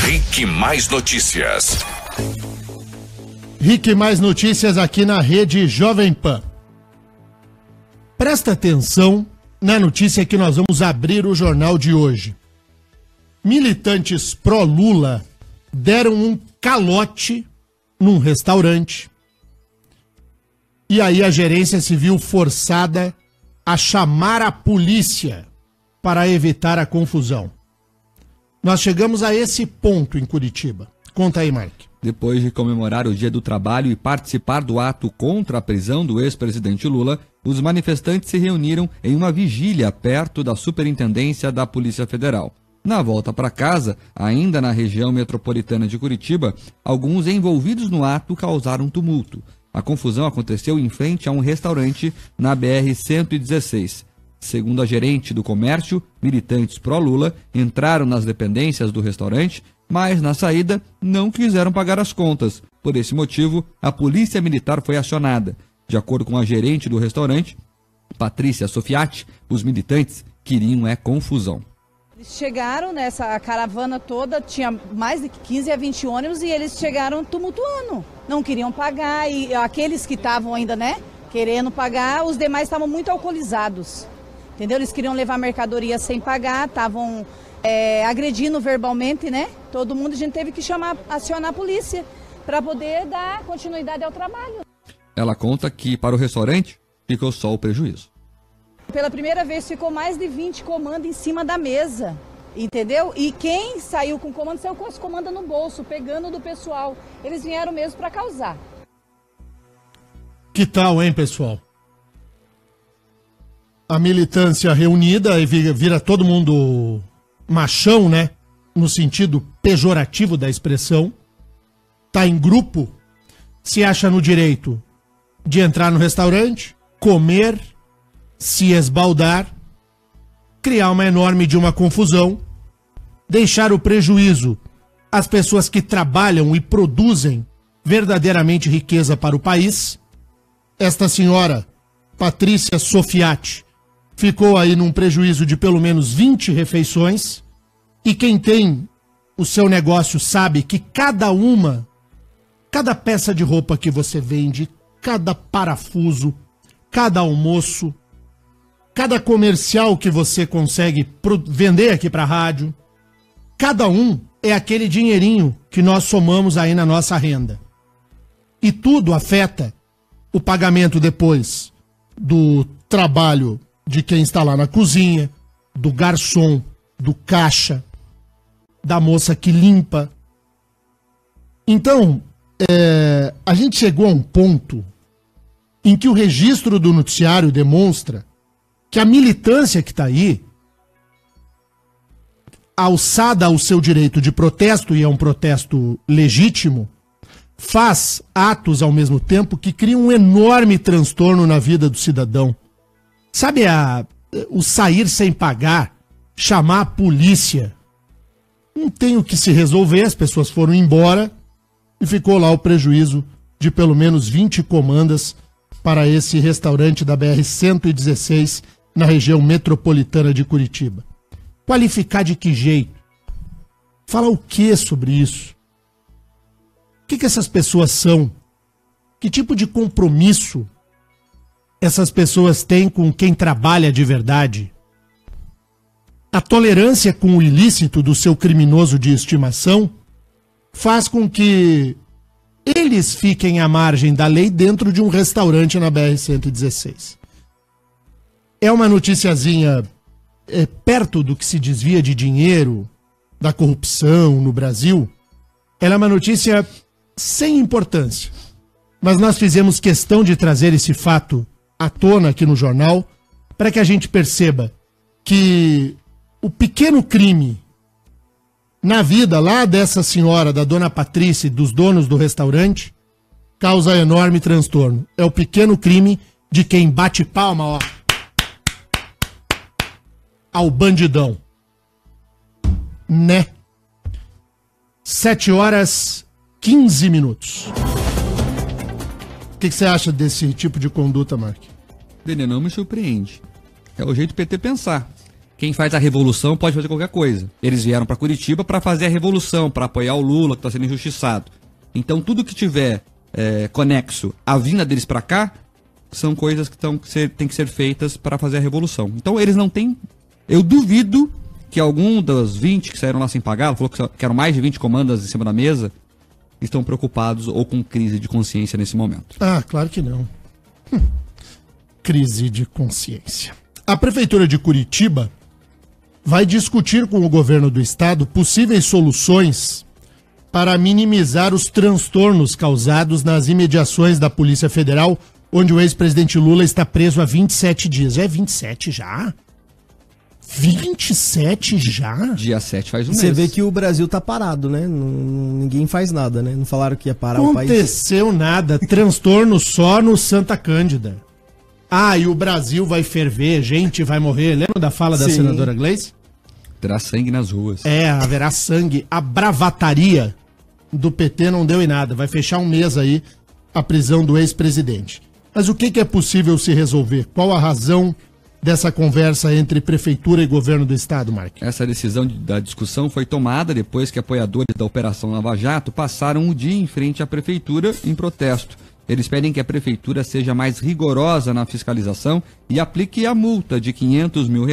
Rick Mais Notícias. Rick Mais Notícias aqui na rede Jovem Pan. Presta atenção na notícia que nós vamos abrir o jornal de hoje. Militantes pró-Lula deram um calote num restaurante e aí a gerência se viu forçada a chamar a polícia para evitar a confusão. Nós chegamos a esse ponto em Curitiba. Conta aí, Mark. Depois de comemorar o Dia do Trabalho e participar do ato contra a prisão do ex-presidente Lula, os manifestantes se reuniram em uma vigília perto da Superintendência da Polícia Federal. Na volta para casa, ainda na região metropolitana de Curitiba, alguns envolvidos no ato causaram tumulto. A confusão aconteceu em frente a um restaurante na BR-116. Segundo a gerente do comércio, militantes pró-Lula entraram nas dependências do restaurante, mas na saída não quiseram pagar as contas. Por esse motivo, a polícia militar foi acionada. De acordo com a gerente do restaurante, Patrícia Sofiati, os militantes queriam confusão. Eles chegaram nessa caravana toda, tinha mais de 15 a 20 ônibus e eles chegaram tumultuando. Não queriam pagar e aqueles que estavam ainda, querendo pagar, os demais estavam muito alcoolizados. Entendeu? Eles queriam levar mercadoria sem pagar, estavam agredindo verbalmente, Todo mundo, a gente teve que acionar a polícia para poder dar continuidade ao trabalho. Ela conta que para o restaurante ficou só o prejuízo. Pela primeira vez ficou mais de 20 comandos em cima da mesa, entendeu? E quem saiu com comando, saiu com os comandos no bolso, pegando do pessoal. Eles vieram mesmo para causar. Que tal, hein, pessoal? A militância reunida e vira todo mundo machão, no sentido pejorativo da expressão. Tá em grupo, se acha no direito de entrar no restaurante, comer, se esbaldar, criar uma enorme de uma confusão, deixar o prejuízo às pessoas que trabalham e produzem verdadeiramente riqueza para o país. Esta senhora, Patrícia Sofiati, ficou aí num prejuízo de pelo menos 20 refeições, e quem tem o seu negócio sabe que cada peça de roupa que você vende, cada parafuso, cada almoço, cada comercial que você consegue vender aqui para a rádio, cada um é aquele dinheirinho que nós somamos aí na nossa renda. E tudo afeta o pagamento depois do trabalho de quem está lá na cozinha, do garçom, do caixa, da moça que limpa. Então, a gente chegou a um ponto em que o registro do noticiário demonstra que a militância que está aí, alçada ao seu direito de protesto, e é um protesto legítimo, faz atos ao mesmo tempo que criam um enorme transtorno na vida do cidadão. Sabe o sair sem pagar, chamar a polícia? Não tem o que se resolver, as pessoas foram embora e ficou lá o prejuízo de pelo menos 20 comandas para esse restaurante da BR-116 na região metropolitana de Curitiba. Qualificar de que jeito? Falar o que sobre isso? O que essas pessoas são? Que tipo de compromisso essas pessoas têm com quem trabalha de verdade? A tolerância com o ilícito do seu criminoso de estimação faz com que eles fiquem à margem da lei dentro de um restaurante na BR-116. É uma noticiazinha perto do que se desvia de dinheiro, da corrupção no Brasil. Ela é uma notícia sem importância. Mas nós fizemos questão de trazer esse fato à tona aqui no jornal para que a gente perceba que o pequeno crime na vida lá dessa senhora, da dona Patrícia e dos donos do restaurante, causa enorme transtorno. É o pequeno crime de quem bate palma, ó, ao bandidão. 7h15. O que você acha desse tipo de conduta, Mark? Dele não me surpreende. É o jeito do PT pensar. quem faz a revolução pode fazer qualquer coisa. Eles vieram para Curitiba para fazer a revolução, para apoiar o Lula, que está sendo injustiçado. Então tudo que tiver conexo à vinda deles para cá, são coisas que têm que ser feitas para fazer a revolução. Então eles não têm... Eu duvido que algum dos 20 que saíram lá sem pagar, falou que eram mais de 20 comandas em cima da mesa, estão preocupados ou com crise de consciência nesse momento. Ah, claro que não. Crise de consciência. A Prefeitura de Curitiba vai discutir com o governo do estado possíveis soluções para minimizar os transtornos causados nas imediações da Polícia Federal, onde o ex-presidente Lula está preso há 27 dias. Já é 27 já? 27 já? Dia 7 faz um mês. Você vê que o Brasil tá parado, né? Ninguém faz nada, né? Não falaram que ia parar o país. Aconteceu nada. Transtorno só no Santa Cândida. Ah, e o Brasil vai ferver, gente vai morrer. Lembra da fala da senadora Gleice? Terá sangue nas ruas. Haverá sangue. A bravataria do PT não deu em nada. Vai fechar um mês aí a prisão do ex-presidente. Mas o que é possível se resolver? Qual a razão dessa conversa entre prefeitura e governo do estado, Mark? Essa decisão da discussão foi tomada depois que apoiadores da Operação Lava Jato passaram o dia em frente à prefeitura em protesto. Eles pedem que a prefeitura seja mais rigorosa na fiscalização e aplique a multa de R$500 mil,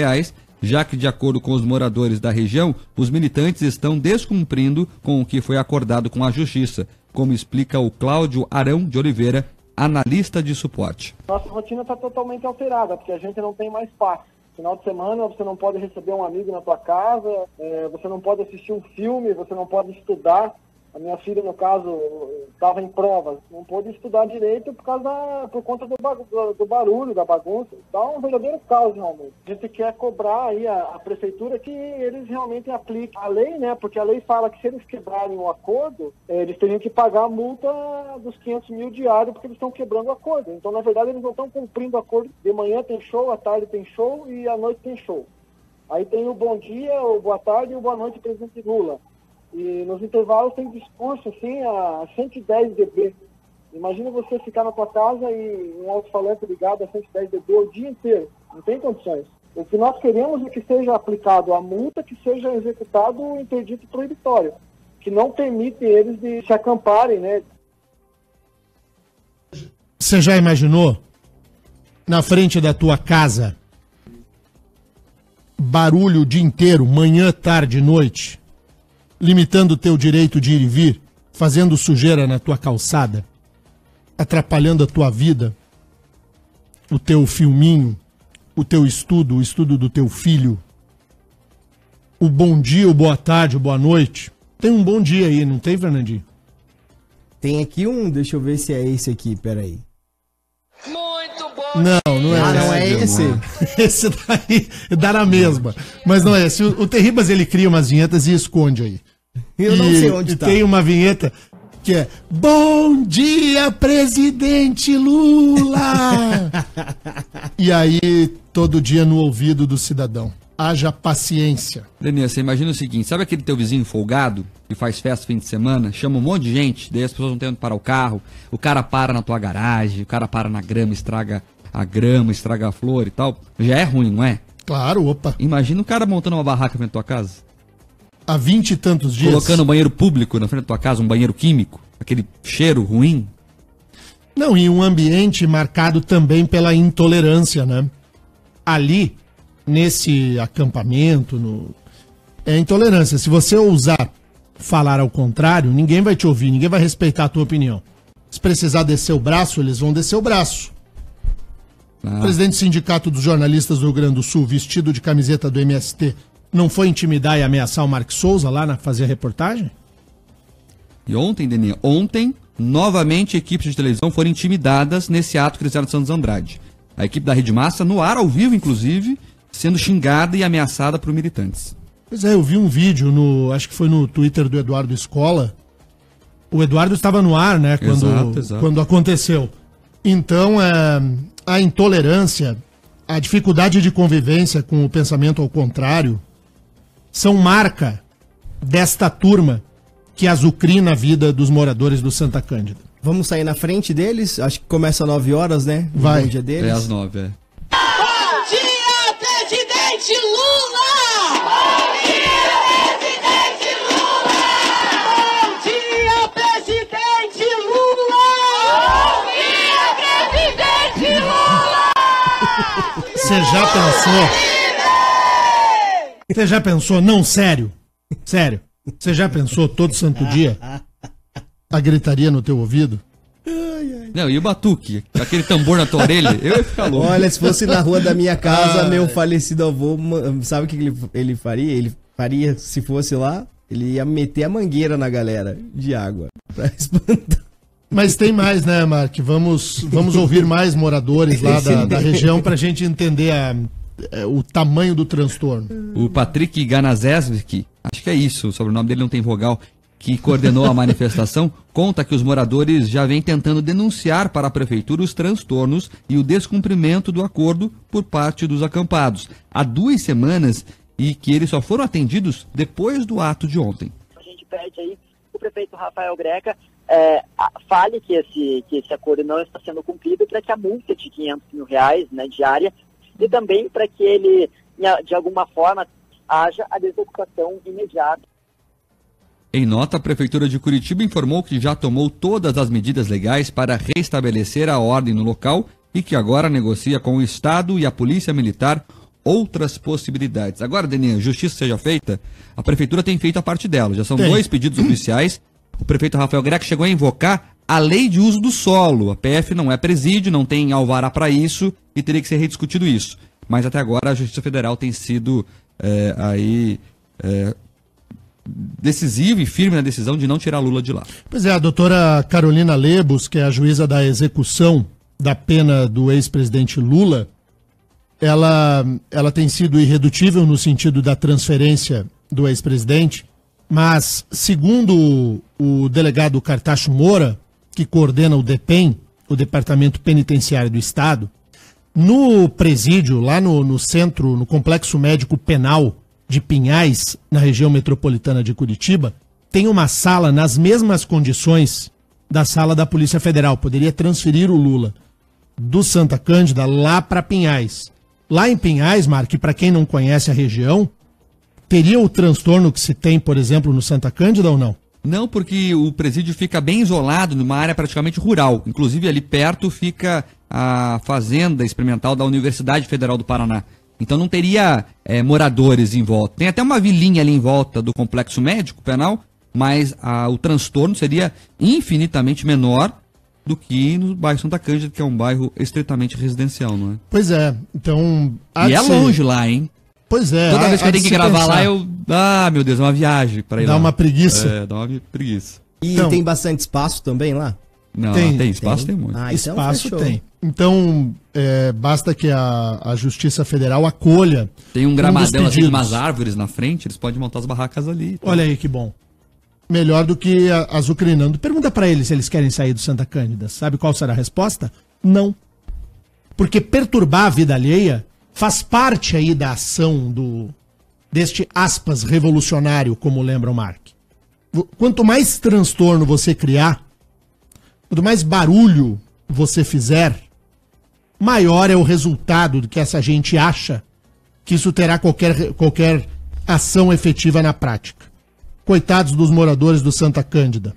já que, de acordo com os moradores da região, os militantes estão descumprindo com o que foi acordado com a Justiça, como explica o Cláudio Arão de Oliveira, analista de suporte. Nossa rotina está totalmente alterada, porque a gente não tem mais paz. Final de semana você não pode receber um amigo na tua casa, você não pode assistir um filme, você não pode estudar. A minha filha, no caso, estava em prova, não pôde estudar direito por conta do barulho, da bagunça. Então, é um verdadeiro caos, realmente. A gente quer cobrar aí a prefeitura que eles realmente apliquem a lei, né? Porque a lei fala que se eles quebrarem o acordo, eles teriam que pagar a multa dos 500 mil diários, porque eles estão quebrando o acordo. Então, na verdade, eles não estão cumprindo o acordo. De manhã tem show, à tarde tem show e à noite tem show. Aí tem o bom dia, o boa tarde e o boa noite do presidente Lula. E nos intervalos tem discurso, assim, a 110 dB. Imagina você ficar na tua casa e um alto-falante ligado a 110 dB o dia inteiro. Não tem condições. O que nós queremos é que seja aplicado a multa, que seja executado o interdito proibitório, que não permite eles de se acamparem, né? Você já imaginou, na frente da tua casa, barulho o dia inteiro, manhã, tarde, noite, limitando o teu direito de ir e vir, fazendo sujeira na tua calçada, atrapalhando a tua vida, o teu filminho, o teu estudo, o estudo do teu filho, o bom dia, o boa tarde, o boa noite. Tem um bom dia aí, não tem, Fernandinho? Tem aqui deixa eu ver se é esse aqui, peraí. Muito bom! Não é esse. Não é esse? Esse daí dá na mesma. Mas não é esse. O Terribas, ele cria umas vinhetas e esconde aí. Eu não sei onde tá. Tem uma vinheta que é Bom dia, presidente Lula! E aí, todo dia no ouvido do cidadão. Haja paciência. Daniel, você imagina o seguinte, sabe aquele teu vizinho folgado que faz festa fim de semana, chama um monte de gente, daí as pessoas não têm onde parar o carro, o cara para na tua garagem, o cara para na grama, estraga a grama, estraga a flor e tal. Já é ruim, não é? Claro, opa. Imagina o cara montando uma barraca na tua casa. Há 20 e tantos dias. Colocando um banheiro público na frente da tua casa, um banheiro químico, aquele cheiro ruim. Não, e um ambiente marcado também pela intolerância, né? Ali, nesse acampamento, é intolerância. Se você ousar falar ao contrário, ninguém vai te ouvir, ninguém vai respeitar a tua opinião. Se precisar descer o braço, eles vão descer o braço. O presidente do Sindicato dos Jornalistas do Rio Grande do Sul, vestido de camiseta do MST, não foi intimidar e ameaçar o Mark Souza lá na fazer a reportagem? E ontem, Deninha, novamente equipes de televisão foram intimidadas nesse ato que eles fizeram de Santos Andrade. A equipe da Rede Massa, no ar, ao vivo, inclusive, sendo xingada e ameaçada por militantes. Pois é, eu vi um vídeo, acho que foi no Twitter do Eduardo Escola. O Eduardo estava no ar, né, quando aconteceu. Então, a intolerância, a dificuldade de convivência com o pensamento ao contrário, são marca desta turma que azucrina a vida dos moradores do Santa Cândida. Vamos sair na frente deles? Acho que começa às 9 horas, né? Vai. O dia deles. É às 9, é. Bom dia, presidente Lula! Você já pensou? Você já pensou? Não, sério. Sério. Você já pensou todo santo dia a gritaria no teu ouvido? Não, e o batuque? Aquele tambor na tua orelha? Eu ia ficar louco. Olha, se fosse na rua da minha casa, meu falecido avô, sabe o que ele faria? Ele faria, se fosse lá, ele ia meter a mangueira na galera de água pra espantar. Mas tem mais, né, Mark? Vamos ouvir mais moradores lá da região pra gente entender o tamanho do transtorno. O Patrick Ganazewski, acho que é isso, o sobrenome dele não tem vogal, que coordenou a manifestação, conta que os moradores já vêm tentando denunciar para a prefeitura os transtornos e o descumprimento do acordo por parte dos acampados. Há 2 semanas e que eles só foram atendidos depois do ato de ontem. A gente pede aí o prefeito Rafael Greca fale que esse acordo não está sendo cumprido para que a multa de R$500 mil, né, diária, e também para que ele, de alguma forma, haja a desocupação imediata. Em nota, a Prefeitura de Curitiba informou que já tomou todas as medidas legais para restabelecer a ordem no local e que agora negocia com o Estado e a Polícia Militar outras possibilidades. Agora, Deninha, justiça seja feita, a Prefeitura tem feito a parte dela. Já são 2 pedidos oficiais. O prefeito Rafael Greca chegou a invocar a lei de uso do solo. A PF não é presídio, não tem alvará para isso e teria que ser rediscutido isso. Mas até agora a Justiça Federal tem sido decisivo e firme na decisão de não tirar Lula de lá. Pois é, a doutora Carolina Lebos, que é a juíza da execução da pena do ex-presidente Lula, ela tem sido irredutível no sentido da transferência do ex-presidente, mas segundo o delegado Cartacho Moura, que coordena o DEPEN, o Departamento Penitenciário do Estado, no presídio, lá no centro, no Complexo Médico Penal de Pinhais, na região metropolitana de Curitiba, tem uma sala nas mesmas condições da sala da Polícia Federal. Poderia transferir o Lula do Santa Cândida lá para Pinhais. Lá em Pinhais, Mark, para quem não conhece a região, teria o transtorno que se tem, por exemplo, no Santa Cândida ou não? Não, porque o presídio fica bem isolado, numa área praticamente rural. Inclusive, ali perto fica a fazenda experimental da Universidade Federal do Paraná. Então não teria moradores em volta. Tem até uma vilinha ali em volta do complexo médico penal, mas o transtorno seria infinitamente menor do que no bairro Santa Cândida, que é um bairro estritamente residencial, não é? Pois é, então... E é longe lá, hein? Pois é. Toda vez que eu tenho que gravar lá, meu Deus, é uma viagem para ir lá. Dá uma preguiça. Dá uma preguiça. E então, tem bastante espaço também lá? Não, tem espaço, tem muito. Então espaço fechou. tem. Então, basta que a Justiça Federal acolha. Tem um gramadão, assim, umas árvores na frente, eles podem montar as barracas ali. Tá? Olha aí que bom. Melhor do que azucrinando. Pergunta pra eles se eles querem sair do Santa Cândida. Sabe qual será a resposta? Não. Porque perturbar a vida alheia faz parte aí da ação deste aspas revolucionário, como lembra o Mark. Quanto mais transtorno você criar, quanto mais barulho você fizer, maior é o resultado do que essa gente acha que isso terá qualquer ação efetiva na prática. Coitados dos moradores do Santa Cândida.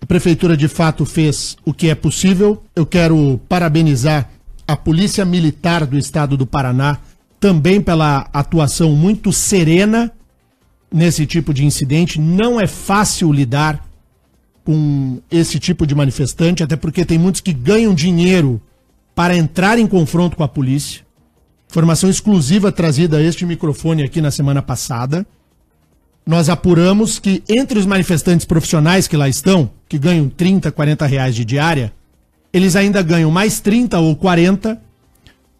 A prefeitura de fato fez o que é possível. Eu quero parabenizar a Polícia Militar do Estado do Paraná, também pela atuação muito serena nesse tipo de incidente. Não é fácil lidar com esse tipo de manifestante, até porque tem muitos que ganham dinheiro para entrar em confronto com a polícia. Informação exclusiva trazida a este microfone aqui na semana passada. Nós apuramos que entre os manifestantes profissionais que lá estão, que ganham 30, 40 reais de diária, eles ainda ganham mais 30 ou 40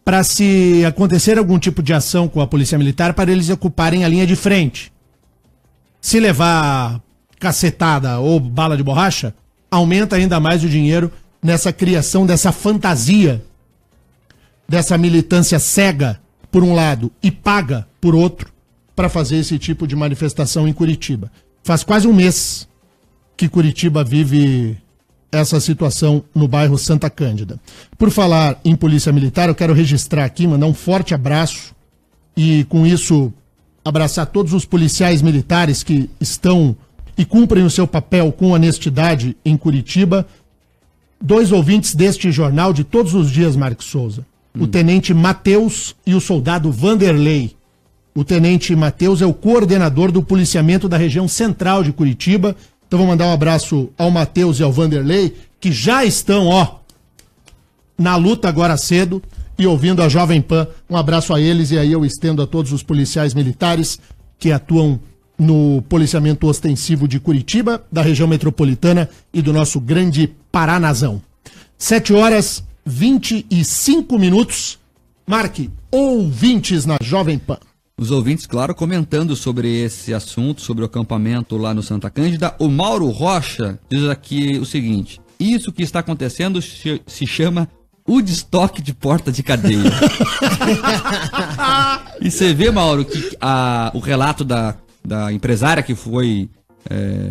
para, se acontecer algum tipo de ação com a Polícia Militar, para eles ocuparem a linha de frente. Se levar cacetada ou bala de borracha, aumenta ainda mais o dinheiro nessa criação dessa fantasia, dessa militância cega, por um lado, e paga, por outro, para fazer esse tipo de manifestação em Curitiba. Faz quase um mês que Curitiba vive essa situação no bairro Santa Cândida. Por falar em Polícia Militar, eu quero registrar aqui, mandar um forte abraço e, com isso, abraçar todos os policiais militares que estão e cumprem o seu papel com honestidade em Curitiba. 2 ouvintes deste jornal de todos os dias, Marcos Souza. o tenente Matheus e o soldado Vanderlei. O tenente Matheus é o coordenador do policiamento da região central de Curitiba. Então vou mandar um abraço ao Matheus e ao Vanderlei, que já estão, na luta agora cedo e ouvindo a Jovem Pan. Um abraço a eles e aí eu estendo a todos os policiais militares que atuam no policiamento ostensivo de Curitiba, da região metropolitana e do nosso grande Paranazão. 7h25. Marque, ouvintes na Jovem Pan. Os ouvintes, claro, comentando sobre esse assunto, sobre o acampamento lá no Santa Cândida. O Mauro Rocha diz aqui o seguinte: isso que está acontecendo se chama Woodstock de porta de cadeia. E você vê, Mauro, que o relato da empresária que foi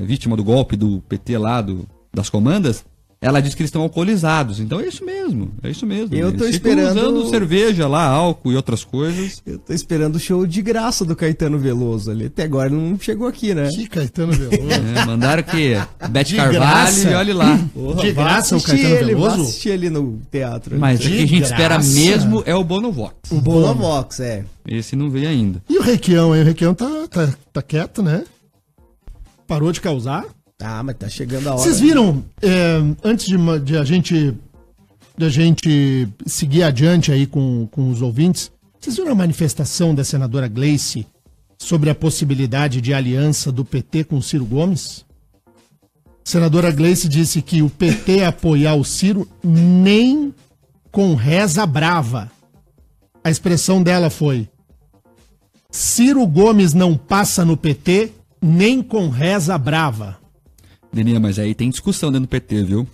vítima do golpe do PT lá, das comandas, ela diz que eles estão alcoolizados. Então é isso mesmo. Eu tô eles esperando... ficam usando cerveja lá, álcool e outras coisas. Eu tô esperando o show de graça do Caetano Veloso ali. Até agora não chegou aqui, né? Que Caetano Veloso? Mandaram o quê? Bete De Carvalho graça? e olhe lá. Porra, de graça o Caetano Veloso? Vou assistir ele no teatro. Mas o que a gente espera mesmo é o Bonovox. O Bonovox, Esse não veio ainda. E o Requião, hein? O Requião tá quieto, né? Parou de causar. Ah, mas tá chegando a hora. Vocês viram, antes de a gente seguir adiante aí com os ouvintes, vocês viram a manifestação da senadora Gleice sobre a possibilidade de aliança do PT com o Ciro Gomes? A senadora Gleice disse que o PT apoiar o Ciro nem com reza brava. A expressão dela foi: Ciro Gomes não passa no PT nem com reza brava. Deninha, mas aí tem discussão dentro do PT, viu?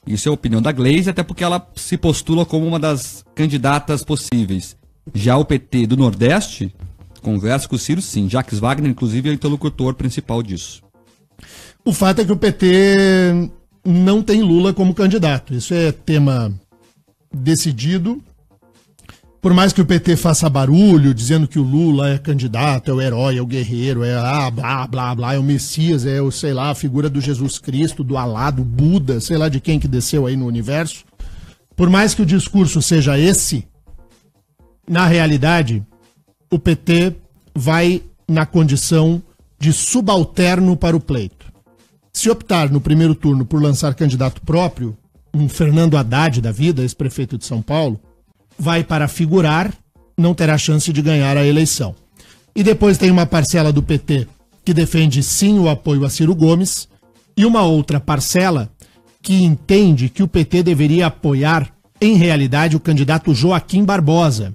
Isso é a opinião da Gleice, até porque ela se postula como uma das candidatas possíveis. Já o PT do Nordeste conversa com o Ciro, sim. Jacques Wagner, inclusive, é o interlocutor principal disso. O fato é que o PT não tem Lula como candidato. Isso é tema decidido. Por mais que o PT faça barulho, dizendo que o Lula é candidato, é o herói, é o guerreiro, é blá, blá, blá, é o Messias, é o, sei lá, a figura do Jesus Cristo, do Alá, do Buda, sei lá de quem que desceu aí no universo. Por mais que o discurso seja esse, na realidade, o PT vai na condição de subalterno para o pleito. Se optar no primeiro turno por lançar candidato próprio, um Fernando Haddad da vida, ex-prefeito de São Paulo, vai para figurar, não terá chance de ganhar a eleição. E depois tem uma parcela do PT que defende sim o apoio a Ciro Gomes e uma outra parcela que entende que o PT deveria apoiar, em realidade, o candidato Joaquim Barbosa,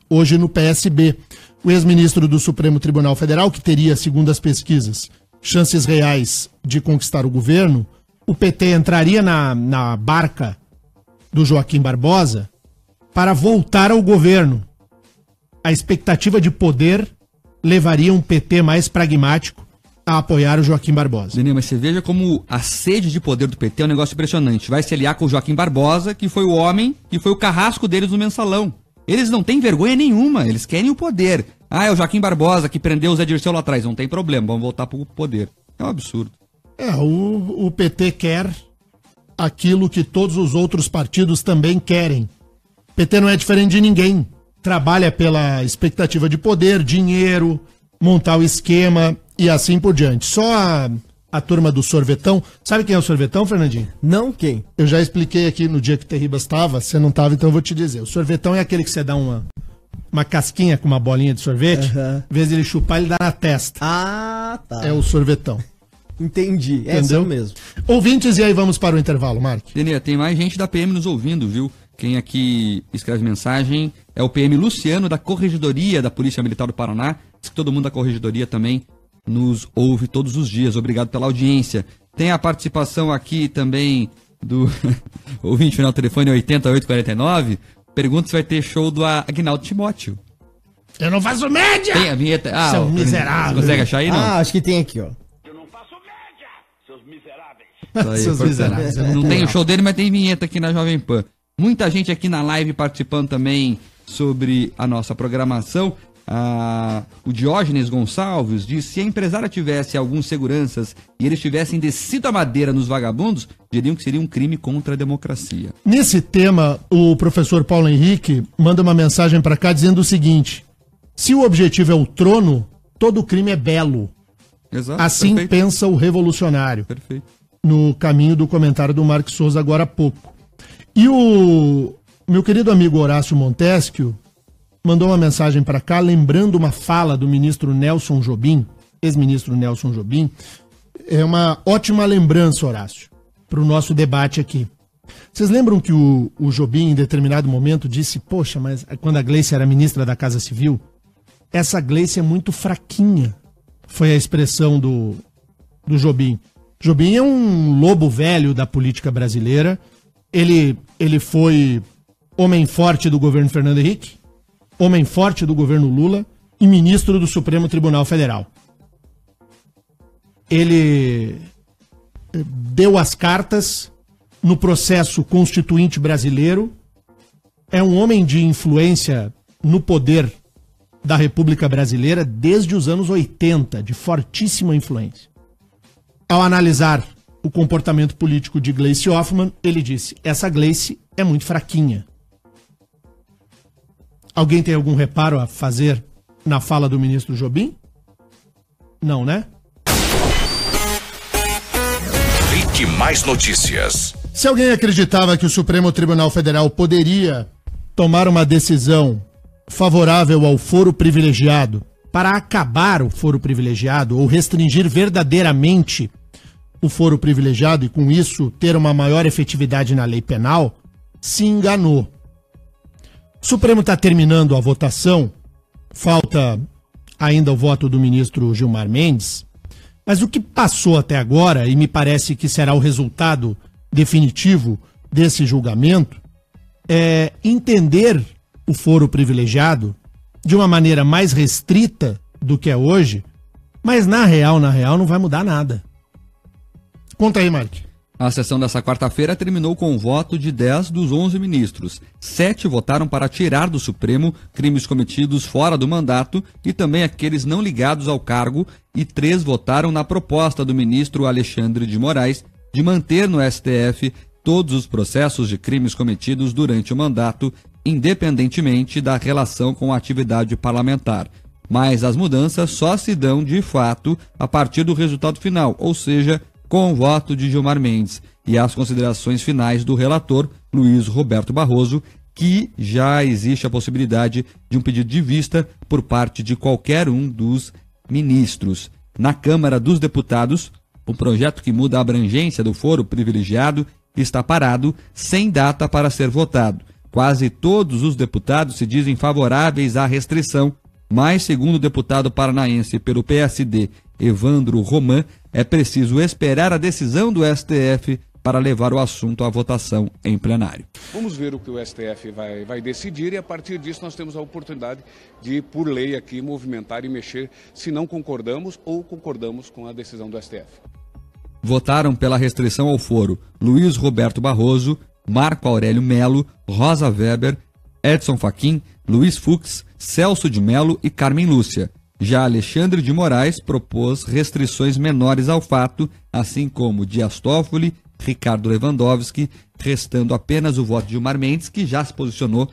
hoje no PSB. O ex-ministro do Supremo Tribunal Federal, que teria, segundo as pesquisas, chances reais de conquistar o governo, o PT entraria na barca do Joaquim Barbosa para voltar ao governo. A expectativa de poder levaria um PT mais pragmático a apoiar o Joaquim Barbosa. Deninha, mas você veja como a sede de poder do PT é um negócio impressionante. Vai se aliar com o Joaquim Barbosa, que foi o homem, que foi o carrasco deles no mensalão. Eles não têm vergonha nenhuma, eles querem o poder. Ah, é o Joaquim Barbosa que prendeu o Zé Dirceu lá atrás. Não tem problema, vamos voltar pro poder. É um absurdo. O PT quer aquilo que todos os outros partidos também querem. O PT não é diferente de ninguém. Trabalha pela expectativa de poder, dinheiro, montar o esquema e assim por diante. Só a turma do sorvetão. Sabe quem é o sorvetão, Fernandinho? Não, quem? Eu já expliquei aqui no dia que o Terribas estava. Você não estava, então eu vou te dizer. O sorvetão é aquele que você dá uma casquinha com uma bolinha de sorvete. Em vez de ele chupar, ele dá na testa. Ah, tá. É o sorvetão. Entendi. É Entendeu? isso mesmo. Ouvintes, e aí vamos para o intervalo, Mark. Deninha, tem mais gente da PM nos ouvindo, viu? Quem aqui escreve mensagem é o PM Luciano, da Corregedoria da Polícia Militar do Paraná. Diz que todo mundo da Corregedoria também nos ouve todos os dias. Obrigado pela audiência. Tem a participação aqui também do ouvinte final do telefone 80849. Pergunta se vai ter show do Agnaldo Timóteo. Eu não faço média! Tem a vinheta. Seu miserável. Você consegue achar aí, não? Ah, acho que tem aqui, ó. Eu não faço média, seus miseráveis. Aí, Seus portanto, miseráveis. Não tem o show dele, mas tem vinheta aqui na Jovem Pan. Muita gente aqui na live participando também sobre a nossa programação. O Diógenes Gonçalves diz: se a empresária tivesse alguns seguranças e eles tivessem descido a madeira nos vagabundos, diriam que seria um crime contra a democracia. Nesse tema, o professor Paulo Henrique manda uma mensagem para cá dizendo o seguinte: se o objetivo é o trono, todo crime é belo. Exato, assim perfeito. Pensa o revolucionário. Perfeito. No caminho do comentário do Marcos Souza agora há pouco. E o meu querido amigo Horácio Montesquieu mandou uma mensagem para cá, lembrando uma fala do ministro Nelson Jobim, ex-ministro Nelson Jobim. É uma ótima lembrança, Horácio, para o nosso debate aqui. Vocês lembram que o Jobim, em determinado momento, disse: poxa, mas quando a Gleice era ministra da Casa Civil, essa Gleice é muito fraquinha. Foi a expressão do Jobim. Jobim é um lobo velho da política brasileira. Ele foi homem forte do governo Fernando Henrique, homem forte do governo Lula e ministro do Supremo Tribunal Federal. Ele deu as cartas no processo constituinte brasileiro, é um homem de influência no poder da República Brasileira desde os anos 80, de fortíssima influência. Ao analisar o comportamento político de Gleice Hoffmann, ele disse: essa Gleice é muito fraquinha. Alguém tem algum reparo a fazer na fala do ministro Jobim? Não, né? Clique Mais Notícias. Se alguém acreditava que o Supremo Tribunal Federal poderia tomar uma decisão favorável ao foro privilegiado para acabar o foro privilegiado ou restringir verdadeiramente o foro privilegiado e com isso ter uma maior efetividade na lei penal, se enganou. O Supremo está terminando a votação, falta ainda o voto do ministro Gilmar Mendes, mas o que passou até agora, e me parece que será o resultado definitivo desse julgamento, é entender o foro privilegiado de uma maneira mais restrita do que é hoje, mas na real não vai mudar nada. Conta aí, Mark. A sessão dessa quarta-feira terminou com o voto de 10 dos 11 ministros. 7 votaram para tirar do Supremo crimes cometidos fora do mandato e também aqueles não ligados ao cargo, e 3 votaram na proposta do ministro Alexandre de Moraes de manter no STF todos os processos de crimes cometidos durante o mandato, independentemente da relação com a atividade parlamentar. Mas as mudanças só se dão de fato a partir do resultado final, ou seja, com o voto de Gilmar Mendes e as considerações finais do relator, Luiz Roberto Barroso, que já existe a possibilidade de um pedido de vista por parte de qualquer um dos ministros. Na Câmara dos Deputados, o projeto que muda a abrangência do foro privilegiado está parado, sem data para ser votado. Quase todos os deputados se dizem favoráveis à restrição, mas, segundo o deputado paranaense pelo PSD, Evandro Roman, é preciso esperar a decisão do STF para levar o assunto à votação em plenário. Vamos ver o que o STF vai decidir e a partir disso nós temos a oportunidade de, por lei aqui, movimentar e mexer se não concordamos ou concordamos com a decisão do STF. Votaram pela restrição ao foro Luiz Roberto Barroso, Marco Aurélio Melo, Rosa Weber, Edson Fachin, Luiz Fux, Celso de Mello e Carmen Lúcia. Já Alexandre de Moraes propôs restrições menores ao fato, assim como Dias Toffoli, Ricardo Lewandowski, restando apenas o voto de Gilmar Mendes, que já se posicionou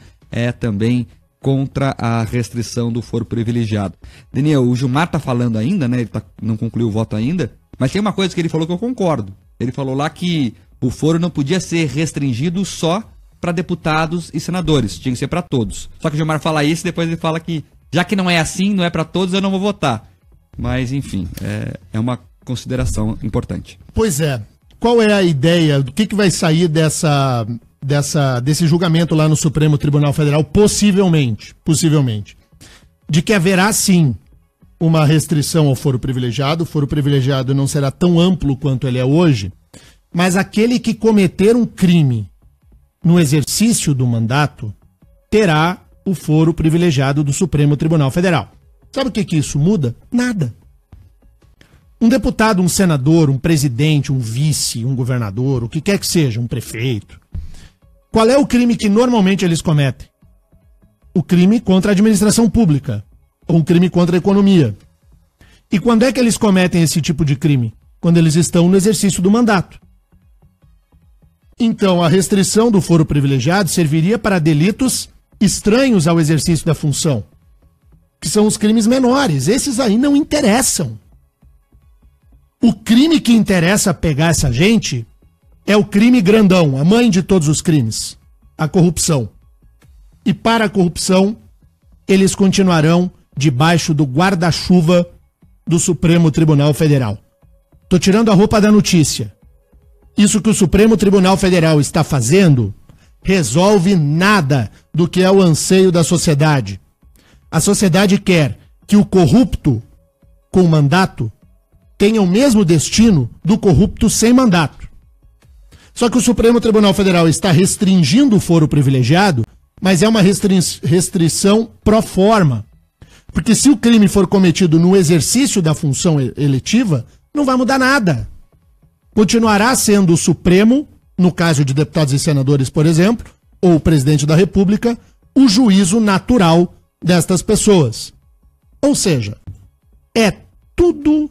também contra a restrição do foro privilegiado. Daniel, o Gilmar está falando ainda, né? Ele não concluiu o voto ainda, mas tem uma coisa que ele falou que eu concordo. Ele falou lá que o foro não podia ser restringido só para deputados e senadores, tinha que ser para todos. Só que o Gilmar fala isso e depois ele fala que, já que não é assim, não é para todos, eu não vou votar. Mas, enfim, é uma consideração importante. Pois é. Qual é a ideia? Do que vai sair desse julgamento lá no Supremo Tribunal Federal? Possivelmente. De que haverá, sim, uma restrição ao foro privilegiado. O foro privilegiado não será tão amplo quanto ele é hoje, mas aquele que cometer um crime no exercício do mandato terá o foro privilegiado do Supremo Tribunal Federal. Sabe o que isso muda? Nada. Um deputado, um senador, um presidente, um vice, um governador, o que quer que seja, um prefeito. Qual é o crime que normalmente eles cometem? O crime contra a administração pública. ou um crime contra a economia. E quando é que eles cometem esse tipo de crime? Quando eles estão no exercício do mandato. Então, a restrição do foro privilegiado serviria para delitos estranhos ao exercício da função, que são os crimes menores. Esses aí não interessam. O crime que interessa pegar essa gente é o crime grandão, a mãe de todos os crimes, a corrupção. E para a corrupção, eles continuarão debaixo do guarda-chuva do Supremo Tribunal Federal. Tô tirando a roupa da notícia. Isso que o Supremo Tribunal Federal está fazendo resolve nada do que é o anseio da sociedade. A sociedade quer que o corrupto com mandato tenha o mesmo destino do corrupto sem mandato. Só que o Supremo Tribunal Federal está restringindo o foro privilegiado, mas é uma restrição pro forma. Porque se o crime for cometido no exercício da função eletiva, não vai mudar nada. Continuará sendo o Supremo, no caso de deputados e senadores, por exemplo, ou o presidente da República, o juízo natural destas pessoas. Ou seja, é tudo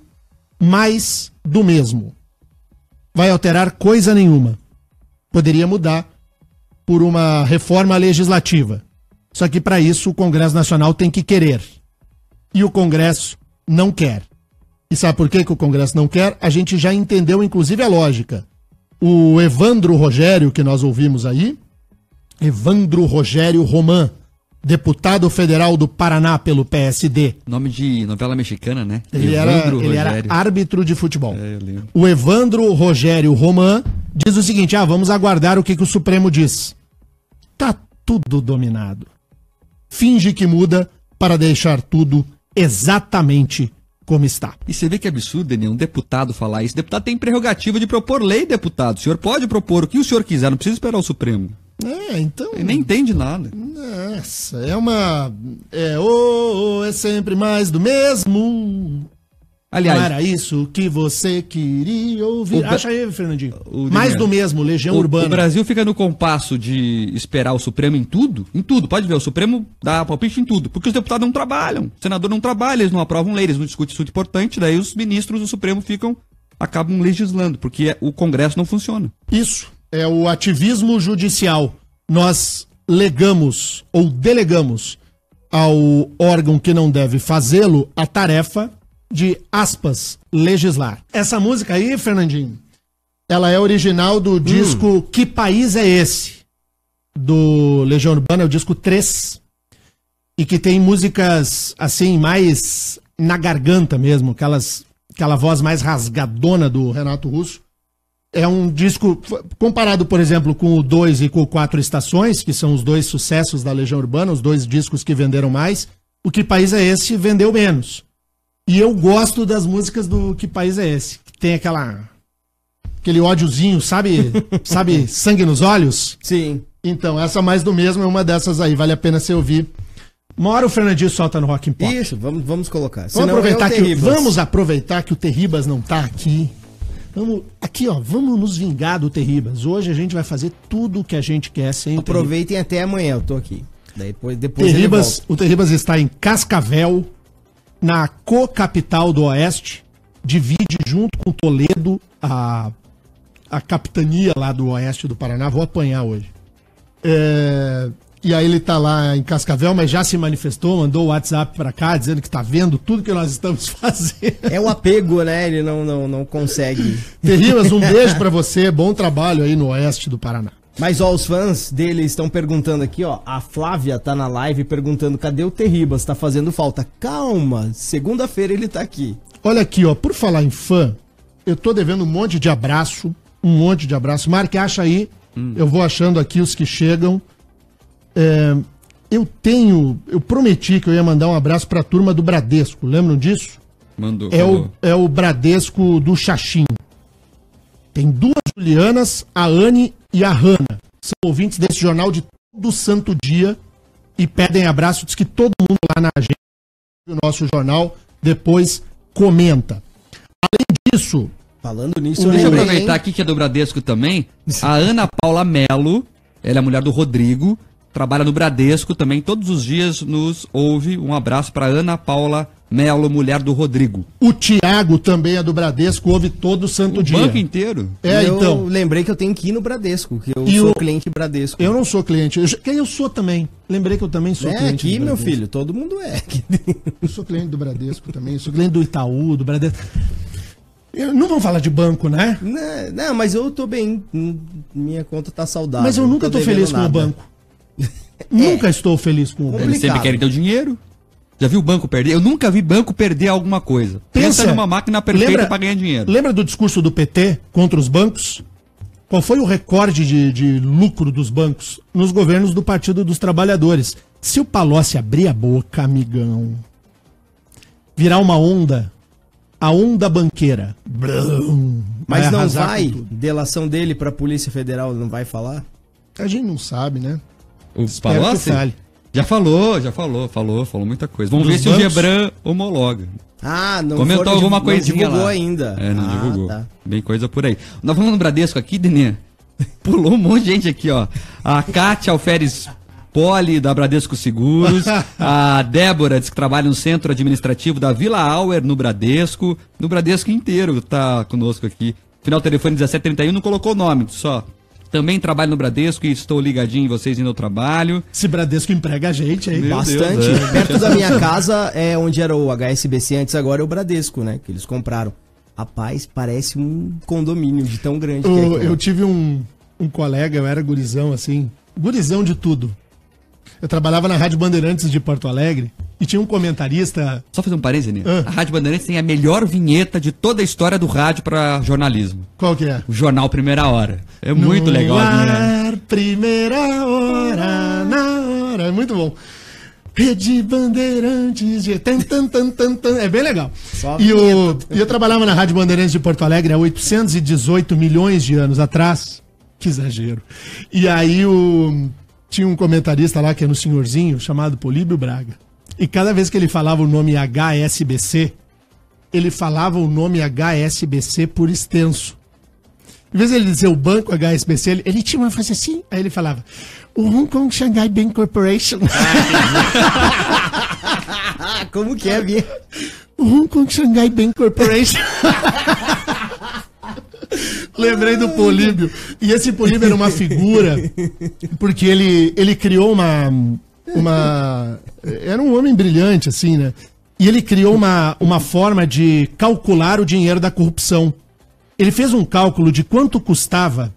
mais do mesmo. Vai alterar coisa nenhuma. Poderia mudar por uma reforma legislativa. Só que para isso o Congresso Nacional tem que querer. E o Congresso não quer. E sabe por que o Congresso não quer? A gente já entendeu, inclusive, a lógica. O Evandro Rogério, que nós ouvimos aí, Evandro Rogério Román, deputado federal do Paraná pelo PSD. Nome de novela mexicana, né? Ele era árbitro de futebol. Eu lembro. O Evandro Rogério Román diz o seguinte, vamos aguardar o que o Supremo diz. Tá tudo dominado. Finge que muda para deixar tudo exatamente como está. E você vê que absurdo, Daniel, um deputado falar isso. O deputado tem prerrogativa de propor lei, deputado. O senhor pode propor o que o senhor quiser, não precisa esperar o Supremo. Então... Ele nem entende nada. Nossa, é uma... É sempre mais do mesmo. Aliás... Não era isso que você queria ouvir. Acha aí, Fernandinho. Mais do mesmo, Legião Urbana. O Brasil fica no compasso de esperar o Supremo em tudo. Em tudo, pode ver, o Supremo dá palpite em tudo. Porque os deputados não trabalham. O senador não trabalha, eles não aprovam lei, eles não discutem assunto importante. Daí os ministros do Supremo acabam legislando, porque o Congresso não funciona. Isso. É o ativismo judicial. Nós legamos ou delegamos ao órgão que não deve fazê-lo a tarefa de, aspas, legislar. Essa música aí, Fernandinho, ela é original do disco Que País é Esse? Do Legião Urbana, é o disco 3. E que tem músicas, assim, mais na garganta mesmo, aquela voz mais rasgadona do Renato Russo. É um disco, comparado, por exemplo, com o 2 e com o 4 Estações, que são os dois sucessos da Legião Urbana, os dois discos que venderam mais, o Que País é Esse vendeu menos. E eu gosto das músicas do Que País é Esse? Tem aquele ódiozinho, sabe? Sabe, sangue nos olhos? Sim. Então, essa mais do mesmo é uma dessas aí, vale a pena você ouvir. Uma hora o Fernandinho solta no Rock and Pop. Isso, vamos colocar. Vamos aproveitar que o Terribas não tá aqui. Vamos nos vingar do Terribas. Hoje a gente vai fazer tudo o que a gente quer sem o Aproveitem até amanhã, eu tô aqui. Depois o Terribas está em Cascavel, na co-capital do Oeste, divide junto com Toledo a capitania lá do Oeste do Paraná. Vou apanhar hoje. E aí ele tá lá em Cascavel, mas já se manifestou, mandou o WhatsApp pra cá, dizendo que tá vendo tudo que nós estamos fazendo. É o apego, né? Ele não consegue. Terribas, um beijo pra você, bom trabalho aí no Oeste do Paraná. Mas, os fãs dele estão perguntando aqui, a Flávia tá na live perguntando, cadê o Terribas? Tá fazendo falta. Calma, segunda-feira ele tá aqui. Olha aqui, por falar em fã, eu tô devendo um monte de abraço. Marque, acha aí, eu vou achando aqui os que chegam. Eu prometi que eu ia mandar um abraço pra turma do Bradesco, lembram disso? Mandou. É o Bradesco do Xaxim. Tem duas Julianas, a Anne e a Hanna. São ouvintes desse jornal de todo santo dia e pedem abraço. Diz que todo mundo lá na agência do nosso jornal depois comenta. Além disso... Falando nisso... Deixa eu aproveitar aqui que é do Bradesco também. A Ana Paula Melo, ela é a mulher do Rodrigo, trabalha no Bradesco também, todos os dias nos ouve. Um abraço para Ana Paula Melo, mulher do Rodrigo. O Tiago também é do Bradesco, ouve todo santo dia. O banco inteiro? Eu lembrei que eu tenho que ir no Bradesco, que eu sou cliente Bradesco. Eu não sou cliente, eu sou também. Lembrei que eu também sou cliente aqui, meu filho, todo mundo é. Eu sou cliente do Bradesco também, eu sou cliente do Itaú, do Bradesco. Não vamos falar de banco, né? Não, mas eu tô bem, minha conta tá saudável. Mas eu nunca tô feliz com o banco. Nunca estou feliz com o banco. Eles sempre querem teu dinheiro. Já viu o banco perder? Eu nunca vi banco perder alguma coisa. Pensa numa máquina perfeita para ganhar dinheiro. Lembra do discurso do PT contra os bancos? Qual foi o recorde de lucro dos bancos? Nos governos do Partido dos Trabalhadores. Se o Palocci abrir a boca, amigão, virar uma onda, a onda banqueira. Mas não vai? Delação dele para a Polícia Federal não vai falar? A gente não sabe, né? O Palocci? Já falou muita coisa. Vamos ver se o Gebran homologa. Não comentou alguma coisinha não divulgou lá. ainda. Não divulgou. Tá. Bem coisa por aí. Nós vamos no Bradesco aqui, Denê. Pulou um monte de gente aqui, ó. A Kátia Alferes Poli, da Bradesco Seguros. A Débora diz que trabalha no centro administrativo da Vila Auer, no Bradesco. No Bradesco inteiro tá conosco aqui. Final telefone 1731, não colocou o nome, só. Também trabalho no Bradesco e estou ligadinho em vocês indo ao trabalho. Esse Bradesco emprega a gente aí. Bastante. Perto da minha casa é onde era o HSBC antes, agora é o Bradesco, né? Que eles compraram. Rapaz, parece um condomínio de tão grande que é. Eu tive um colega, eu era gurizão assim, gurizão de tudo. Eu trabalhava na Rádio Bandeirantes de Porto Alegre e tinha um comentarista... Só fazer um parênteses, né? A Rádio Bandeirantes tem a melhor vinheta de toda a história do rádio para jornalismo. Qual que é? O Jornal Primeira Hora. É muito legal. Primeira hora, na hora. É muito bom. Rede Bandeirantes de... É bem legal. E eu trabalhava na Rádio Bandeirantes de Porto Alegre há 818 milhões de anos atrás. Que exagero. E aí tinha um comentarista lá, que era um senhorzinho, chamado Políbio Braga. E cada vez que ele falava o nome HSBC, ele falava o nome HSBC por extenso. Em vez de ele dizer o banco HSBC, ele tinha uma frase assim, aí ele falava o Hong Kong Shanghai Bank Corporation. Como que é, Bia? O Hong Kong Shanghai Bank Corporation. Lembrei do Políbio. E esse Políbio era uma figura, porque ele criou era um homem brilhante, assim, né? E ele criou uma forma de calcular o dinheiro da corrupção. Ele fez um cálculo de quanto custava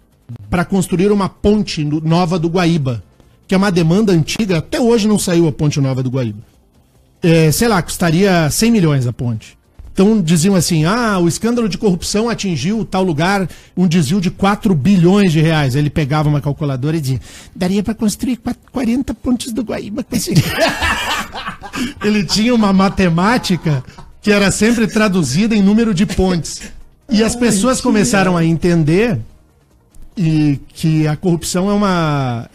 para construir uma ponte nova do Guaíba, que é uma demanda antiga, até hoje não saiu a ponte nova do Guaíba. Sei lá, custaria 100 milhões a ponte. Então diziam assim, o escândalo de corrupção atingiu tal lugar, um desvio de 4 bilhões de reais. Ele pegava uma calculadora e dizia, daria para construir 40 pontes do Guaíba com esse... Ele tinha uma matemática que era sempre traduzida em número de pontes. E as pessoas começaram a entender que a corrupção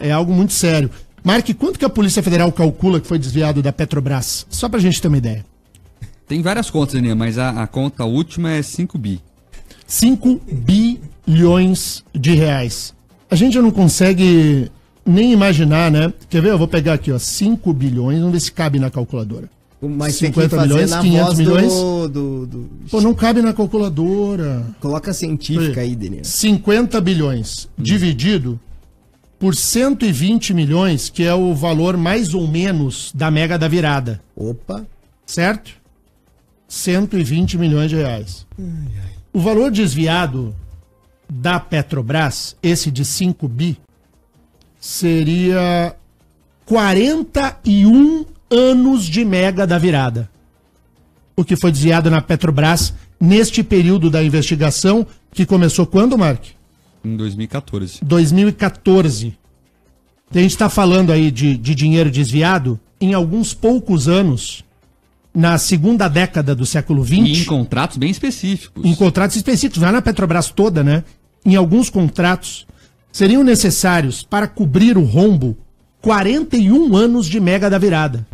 é algo muito sério. Mark, quanto que a Polícia Federal calcula que foi desviado da Petrobras? Só pra gente ter uma ideia. Tem várias contas, né? Mas a conta última é 5 bi. 5 bilhões de reais. A gente já não consegue nem imaginar, né? Quer ver? Eu vou pegar aqui, ó, 5 bilhões, vamos ver se cabe na calculadora. Mas 50 tem que milhões, na 500 voz milhões. Pô, não cabe na calculadora. Coloca científica aí, Denir. 50 bilhões dividido por 120 milhões, que é o valor mais ou menos da Mega da Virada. Opa. Certo? 120 milhões de reais. O valor desviado da Petrobras, esse de 5 bi, seria 41 anos de Mega da Virada. O que foi desviado na Petrobras neste período da investigação, que começou quando, Mark? Em 2014. 2014. A gente está falando aí de dinheiro desviado em alguns poucos anos, na segunda década do século XX. E em contratos bem específicos. Em contratos específicos, não é na Petrobras toda, né? Em alguns contratos seriam necessários para cobrir o rombo 41 anos de Mega da Virada.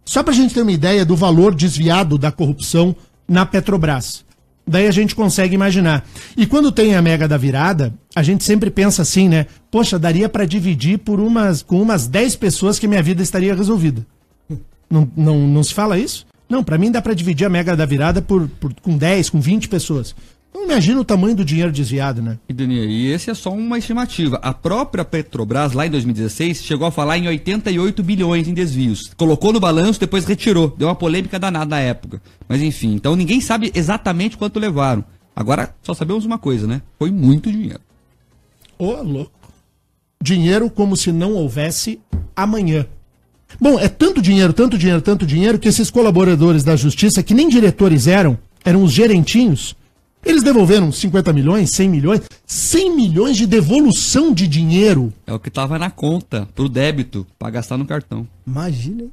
Só para a gente ter uma ideia do valor desviado da corrupção na Petrobras. Daí a gente consegue imaginar. E quando tem a mega da virada, a gente sempre pensa assim, né? Poxa, daria para dividir com umas 10 pessoas que minha vida estaria resolvida. Não se fala isso? Não, para mim dá para dividir a mega da virada com 10, com 20 pessoas. Não imagina o tamanho do dinheiro desviado, né? E esse é só uma estimativa. A própria Petrobras, lá em 2016, chegou a falar em 88 bilhões em desvios. Colocou no balanço, depois retirou. Deu uma polêmica danada na época. Mas enfim, então ninguém sabe exatamente quanto levaram. Agora, só sabemos uma coisa, né? Foi muito dinheiro. Ô, louco. Dinheiro como se não houvesse amanhã. Bom, é tanto dinheiro, que esses colaboradores da justiça, que nem diretores eram os gerentinhos, eles devolveram 50 milhões, 100 milhões, 100 milhões de devolução de dinheiro. É o que tava na conta, pro débito, pra gastar no cartão. Imagina.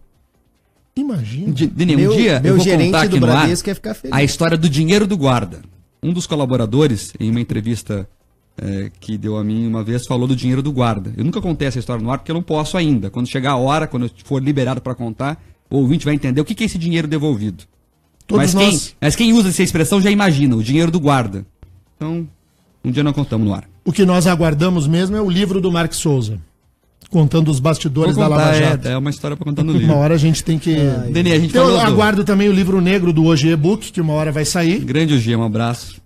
Nenhum dia eu vou contar aqui no ar quer ficar feliz. A história do dinheiro do guarda. Um dos colaboradores, em uma entrevista que deu a mim uma vez, falou do dinheiro do guarda. Eu nunca contei essa história no ar porque eu não posso ainda. Quando chegar a hora, quando eu for liberado para contar, o ouvinte vai entender o que é esse dinheiro devolvido. Mas quem usa essa expressão já imagina, o dinheiro do guarda. Então, um dia não contamos no ar. O que nós aguardamos mesmo é o livro do Mark Souza, contando os bastidores da Lava Jato. É uma história para contar no livro. Uma hora a gente tem que... Deni, a gente eu aguardo também o livro negro do Hoje E-Book, que uma hora vai sair. Grande Hoje, um abraço.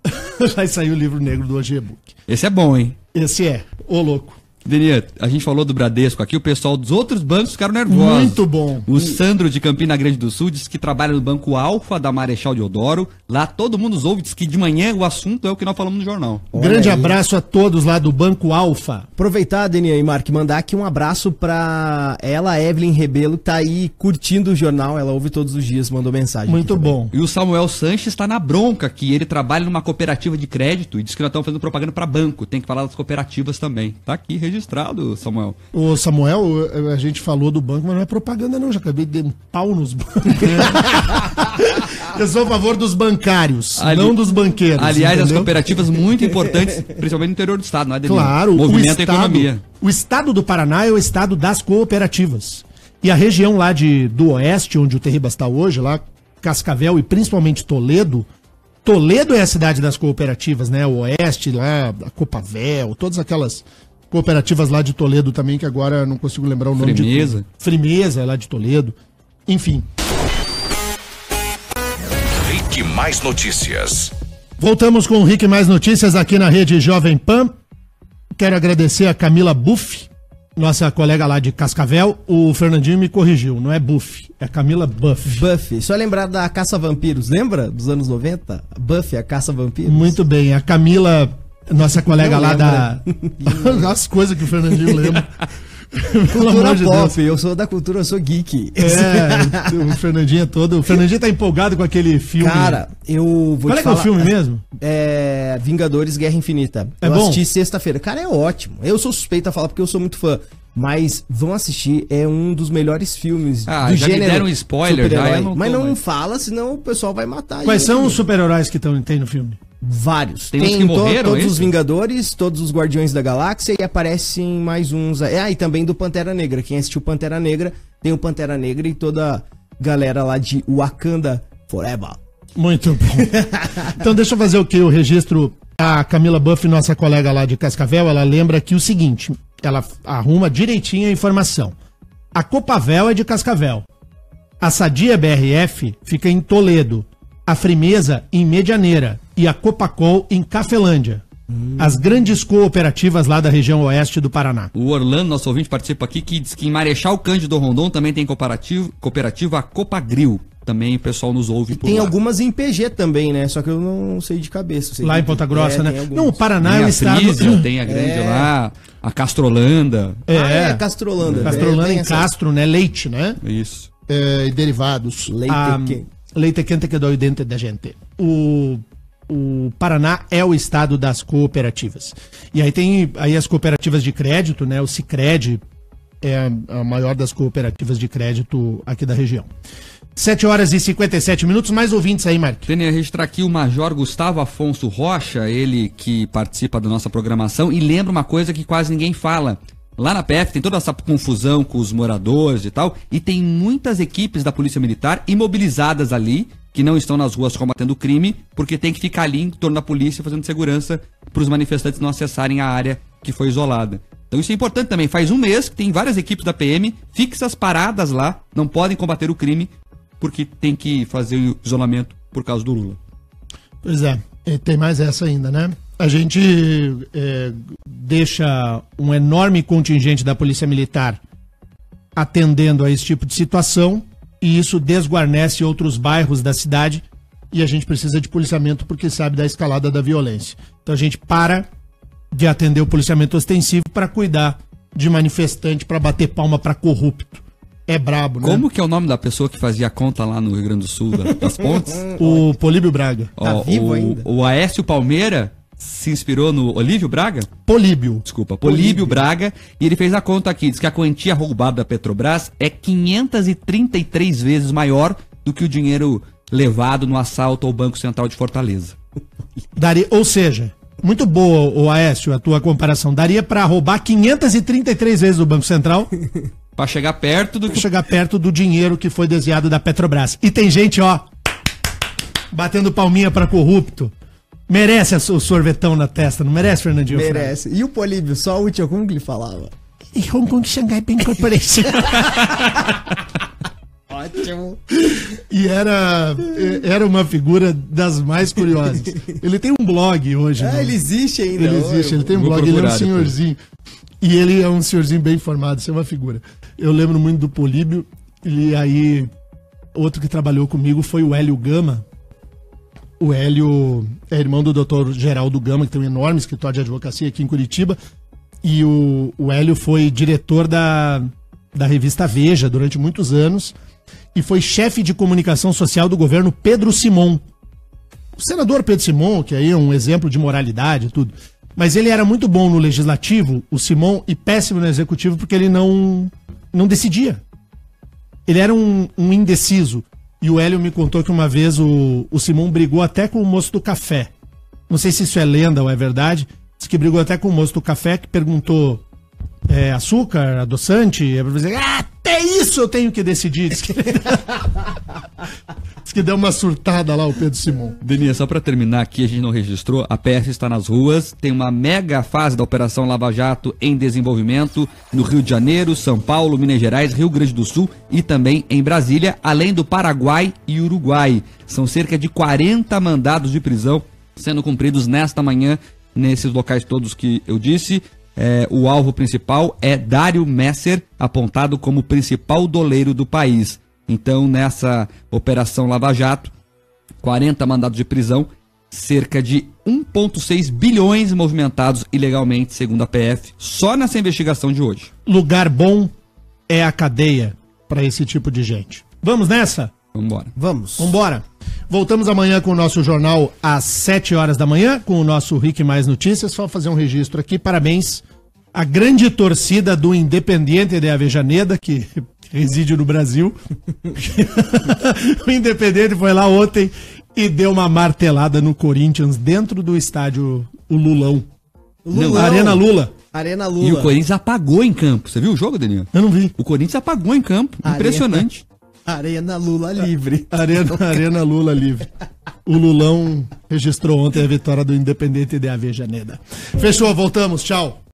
Vai sair o livro negro do Hoje E-Book. Esse é bom, hein? Esse é, ô louco. Deni, a gente falou do Bradesco aqui, o pessoal dos outros bancos ficaram nervosos. Muito bom. O Sandro de Campina Grande do Sul disse que trabalha no Banco Alfa da Marechal Deodoro. Lá todo mundo nos ouve, diz que de manhã o assunto é o que nós falamos no jornal. Grande abraço a todos lá do Banco Alfa. Aproveitar, Deni e Mark, mandar aqui um abraço pra ela, Evelyn Rebelo, que tá aí curtindo o jornal, ela ouve todos os dias, mandou mensagem. Muito bom. E o Samuel Sanches está na bronca aqui, ele trabalha numa cooperativa de crédito e diz que nós estamos fazendo propaganda para banco, tem que falar das cooperativas também. Tá aqui registrado, Samuel. Ô Samuel, a gente falou do banco, mas não é propaganda não, já acabei de dar um pau nos bancos. Eu sou a favor dos bancários, não dos banqueiros. Aliás, entendeu? As cooperativas muito importantes, principalmente no interior do estado, não é, Danilo? Claro, movimento e economia. O estado do Paraná é o estado das cooperativas. E a região lá do oeste, onde o Terribas está hoje, lá Cascavel e principalmente Toledo é a cidade das cooperativas, né? O oeste, lá, a Copavel, todas aquelas cooperativas lá de Toledo também, que agora não consigo lembrar o nome. Frimeza, lá de Toledo. Enfim. Rick Mais Notícias. Voltamos com o Rick Mais Notícias aqui na Rede Jovem Pan. Quero agradecer a Camila Buff, nossa colega lá de Cascavel. O Fernandinho me corrigiu, não é Buff, é Camila Buff. Buff, só lembrar da Caça Vampiros, lembra? Dos anos 90? Buff, a Caça Vampiros. Muito bem, a Camila, nossa colega lá da... As coisas que o Fernandinho lembra. Cultura pop, eu sou da cultura, eu sou geek. O Fernandinho é todo... O Fernandinho tá empolgado com aquele filme. Cara, eu vou te falar... Qual é o filme mesmo? É Vingadores Guerra Infinita. Eu assisti sexta-feira. Cara, é ótimo. Eu sou suspeito a falar porque eu sou muito fã. Mas vão assistir, é um dos melhores filmes do já gênero. Me deram um spoiler, mas não fala, senão o pessoal vai matar. Quais são os super-heróis que tem no filme? Vários. Tem uns que morreram, todos os Vingadores, todos os Guardiões da Galáxia e aparecem mais uns. E também do Pantera Negra. Quem assistiu Pantera Negra, tem o Pantera Negra e toda a galera lá de Wakanda Forever. Muito bom. Então deixa eu fazer o registro. A Camila Buff, nossa colega lá de Cascavel, ela lembra aqui o seguinte, ela arruma direitinho a informação. A Copavel é de Cascavel. A Sadia BRF fica em Toledo. A Frimeza em Medianeira e a Copacol em Cafelândia. As grandes cooperativas lá da região oeste do Paraná. O Orlando, nosso ouvinte, participa aqui, que diz que em Marechal Cândido Rondon também tem cooperativa a Copagril. Também o pessoal nos ouve por tem lá. Algumas em PG também, né? Só que eu não sei de cabeça. Lá em Ponta Grossa, né? Não, o Paraná tem é o estado... Frísia, tem a grande lá, a Castrolanda. Castrolanda. Castrolanda em Castro, né? Leite, né? Isso. E derivados. Leite quente que dói o dente da gente. O Paraná é o estado das cooperativas. E aí tem as cooperativas de crédito, né? O Sicredi é a maior das cooperativas de crédito aqui da região. 7h57, mais ouvintes aí, Mark. Tem a registrar aqui o Major Gustavo Afonso Rocha, ele que participa da nossa programação, e lembra uma coisa que quase ninguém fala. Lá na PF tem toda essa confusão com os moradores e tal, e tem muitas equipes da Polícia Militar imobilizadas ali que não estão nas ruas combatendo o crime, porque tem que ficar ali em torno da polícia fazendo segurança para os manifestantes não acessarem a área que foi isolada. Então isso é importante também. Faz um mês que tem várias equipes da PM fixas, paradas lá, não podem combater o crime, porque tem que fazer o isolamento por causa do Lula. Pois é, e tem mais essa ainda, né? A gente deixa um enorme contingente da Polícia Militar atendendo a esse tipo de situação, e isso desguarnece outros bairros da cidade, e a gente precisa de policiamento porque sabe da escalada da violência. Então a gente para de atender o policiamento ostensivo para cuidar de manifestante, para bater palma para corrupto. É brabo, né? Como que é o nome da pessoa que fazia a conta lá no Rio Grande do Sul, das pontes? O Políbio Braga. Tá vivo ainda. O Aécio Palmeira se inspirou no Olívio Braga? Políbio. Desculpa, Políbio Braga. E ele fez a conta aqui, diz que a quantia roubada da Petrobras é 533 vezes maior do que o dinheiro levado no assalto ao Banco Central de Fortaleza. Daria, ou seja, muito boa, o Aécio, a tua comparação. Daria para roubar 533 vezes o Banco Central para chegar perto do dinheiro que foi desviado da Petrobras. E tem gente, ó, batendo palminha para corrupto. Merece o sorvetão na testa, não merece, Fernandinho? Merece. E o Políbio, só o último, como que ele falava? E Hong Kong Shanghai Bank Corporation. Ótimo. E era uma figura das mais curiosas. Ele tem um blog hoje. Ele existe ainda. Ele existe, ele tem um blog, ele é um senhorzinho. E ele é um senhorzinho bem formado, isso é uma figura. Eu lembro muito do Políbio, e aí outro que trabalhou comigo foi o Hélio Gama. O Hélio é irmão do Dr. Geraldo Gama, que tem um enorme escritório de advocacia aqui em Curitiba. E o Hélio foi diretor da revista Veja durante muitos anos e foi chefe de comunicação social do governo Pedro Simon. O senador Pedro Simon, que aí é um exemplo de moralidade e tudo, mas ele era muito bom no legislativo, o Simon, e péssimo no executivo porque ele não decidia. Ele era um indeciso. E o Hélio me contou que uma vez o Simon brigou até com o moço do café. Não sei se isso é lenda ou é verdade. Diz que brigou até com o moço do café, que perguntou açúcar, adoçante. E ele disse, até isso eu tenho que decidir. Diz que deu uma surtada lá o Pedro Simon. Deninha, só pra terminar aqui, a gente não registrou, a PF está nas ruas, tem uma mega fase da Operação Lava Jato em desenvolvimento no Rio de Janeiro, São Paulo, Minas Gerais, Rio Grande do Sul e também em Brasília, além do Paraguai e Uruguai. São cerca de 40 mandados de prisão sendo cumpridos nesta manhã nesses locais todos que eu disse. O alvo principal é Dário Messer, apontado como principal doleiro do país. Então, nessa Operação Lava Jato, 40 mandados de prisão, cerca de 1,6 bilhões movimentados ilegalmente, segundo a PF, só nessa investigação de hoje. Lugar bom é a cadeia para esse tipo de gente. Vamos nessa? Vambora. Vambora. Voltamos amanhã com o nosso jornal às 7 horas da manhã, com o nosso Rick Mais Notícias. Só fazer um registro aqui. Parabéns à grande torcida do Independiente de Avejaneda, que reside no Brasil. O Independiente foi lá ontem e deu uma martelada no Corinthians dentro do estádio o Lulão. Arena Lula. Arena Lula. E o Corinthians apagou em campo. Você viu o jogo, Deninho? Eu não vi. O Corinthians apagou em campo. Impressionante. Arena Lula livre. Arena Lula livre. O Lulão registrou ontem a vitória do Independiente de Avejaneda. Fechou, voltamos. Tchau.